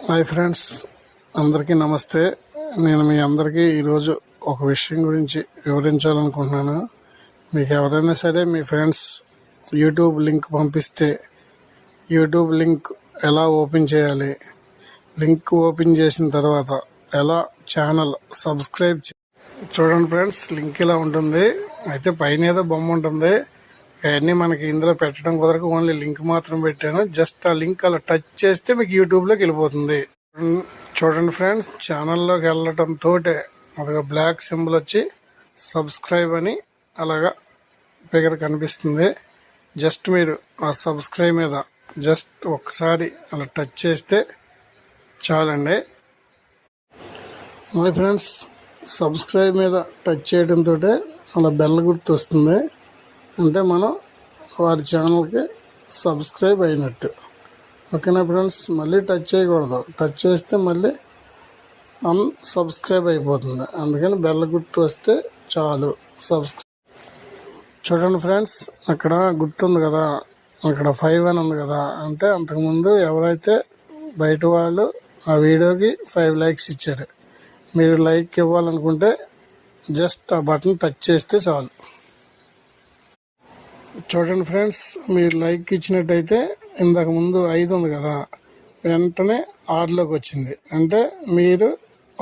Hi friends, అందరికీ నమస్తే. నేను మీ అందరికీ ఈరోజు ఒక విషయం గురించి వివరించాలనుకుంటున్నాను. మీకు ఎవరైనా సరే మీ ఫ్రెండ్స్ యూట్యూబ్ లింక్ పంపిస్తే యూట్యూబ్ లింక్ ఎలా ఓపెన్ చేయాలి, లింక్ ఓపెన్ చేసిన తర్వాత ఎలా ఛానల్ సబ్స్క్రైబ్ చూడండి ఫ్రెండ్స్. లింక్ ఇలా ఉంటుంది. అయితే పైన ఏదో బొమ్మ ఉంటుంది. అవన్నీ మనకి ఇందులో పెట్టడం కుదరకు ఓన్లీ లింక్ మాత్రం పెట్టాను. జస్ట్ ఆ లింక్ అలా టచ్ చేస్తే మీకు యూట్యూబ్లోకి వెళ్ళిపోతుంది. చూడండి ఫ్రెండ్స్, ఛానల్లోకి వెళ్ళటంతో అదొక బ్లాక్ సింబల్ వచ్చి సబ్స్క్రైబ్ అని అలాగా ఫిగర్ కనిపిస్తుంది. జస్ట్ మీరు ఆ సబ్స్క్రైబ్ మీద జస్ట్ ఒక్కసారి అలా టచ్ చేస్తే చాలండి. మై ఫ్రెండ్స్, సబ్స్క్రైబ్ మీద టచ్ చేయడంతో అలా బెల్ గుర్తు వస్తుంది. అంటే మనం వారి ఛానల్కి సబ్స్క్రైబ్ అయినట్టు. ఓకేనా ఫ్రెండ్స్? మళ్ళీ టచ్ చేయకూడదు. టచ్ చేస్తే మళ్ళీ అన్సబ్స్క్రైబ్ అయిపోతుంది. అందుకని బెల్ గుర్తు వస్తే చాలు. చూడండి ఫ్రెండ్స్, అక్కడ గుర్తుంది కదా, అక్కడ 5 అని ఉంది కదా. అంటే అంతకుముందు ఎవరైతే బయట వాళ్ళు ఆ వీడియోకి 5 లైక్స్ ఇచ్చారు. మీరు లైక్ ఇవ్వాలనుకుంటే జస్ట్ ఆ బటన్ టచ్ చేస్తే చాలు. చూడండి ఫ్రెండ్స్, మీరు లైక్ ఇచ్చినట్టయితే ఇంతకు ముందు 5 ఉంది కదా, వెంటనే 6లోకి వచ్చింది. అంటే మీరు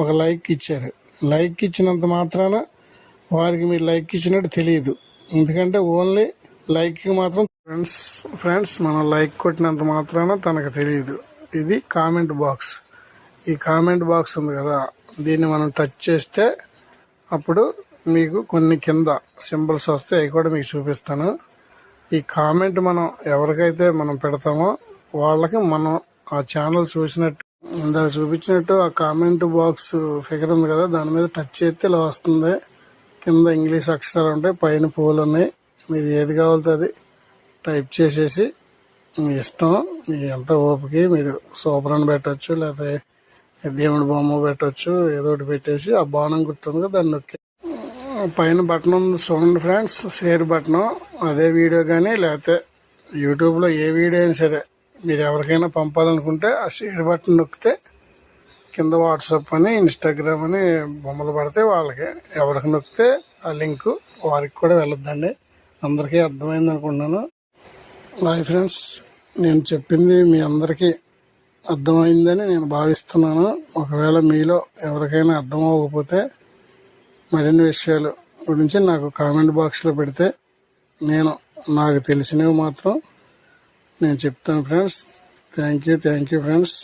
ఒక లైక్ ఇచ్చారు. లైక్ ఇచ్చినంత మాత్రాన వారికి మీరు లైక్ ఇచ్చినట్టు తెలియదు. ఎందుకంటే ఓన్లీ లైక్కి మాత్రం ఫ్రెండ్స్ మనం లైక్ కొట్టినంత మాత్రాన తనకు తెలియదు. ఇది కామెంట్ బాక్స్. ఈ కామెంట్ బాక్స్ ఉంది కదా, దీన్ని మనం టచ్ చేస్తే అప్పుడు మీకు కొన్ని కింద సింబల్స్ వస్తాయి. అవి కూడా మీకు చూపిస్తాను. ఈ కామెంట్ మనం ఎవరికైతే మనం పెడతామో వాళ్ళకి మనం ఆ ఛానల్ చూసినట్టు, ఇందాక చూపించినట్టు ఆ కామెంట్ బాక్స్ ఫిగర్ ఉంది కదా, దాని మీద టచ్ చేస్తే ఇలా వస్తుంది. కింద ఇంగ్లీష్ అక్షరాలు ఉంటాయి, పైన పూలు ఉన్నాయి. మీరు ఏది కావాలితే అది టైప్ చేసేసి మీ ఇష్టం, మీ ఎంత ఓపిక, మీరు సూపర్ అని పెట్టచ్చు, లేకపోతే దేవుడి బొమ్మ పెట్టచ్చు, ఏదో ఒకటి పెట్టేసి ఆ బాణం గుర్తుంది కదా దాన్ని నొక్కి పైన బటన్ ఉంది చూడండి ఫ్రెండ్స్, షేర్ బటన్. అదే వీడియో కానీ లేకపోతే యూట్యూబ్లో ఏ వీడియో అయినా సరే మీరు ఎవరికైనా పంపాలనుకుంటే ఆ షేర్ బటన్ నొక్కితే కింద వాట్సాప్ అని, ఇన్స్టాగ్రామ్ అని బొమ్మలు పడితే వాళ్ళకి ఎవరికి నొక్కితే ఆ లింకు వారికి కూడా వెళ్ళొద్దండి. అందరికీ అర్థమైంది అనుకుంటున్నాను. హాయ్ ఫ్రెండ్స్, నేను చెప్పింది మీ అందరికీ అర్థమైందని నేను భావిస్తున్నాను. ఒకవేళ మీలో ఎవరికైనా అర్థం అవ్వకపోతే మరిన్ని విషయాల గురించి నాకు కామెంట్ బాక్స్లో పెడితే నాకు తెలిసినవి మాత్రం నేను చెప్తాను ఫ్రెండ్స్. Thank you friends.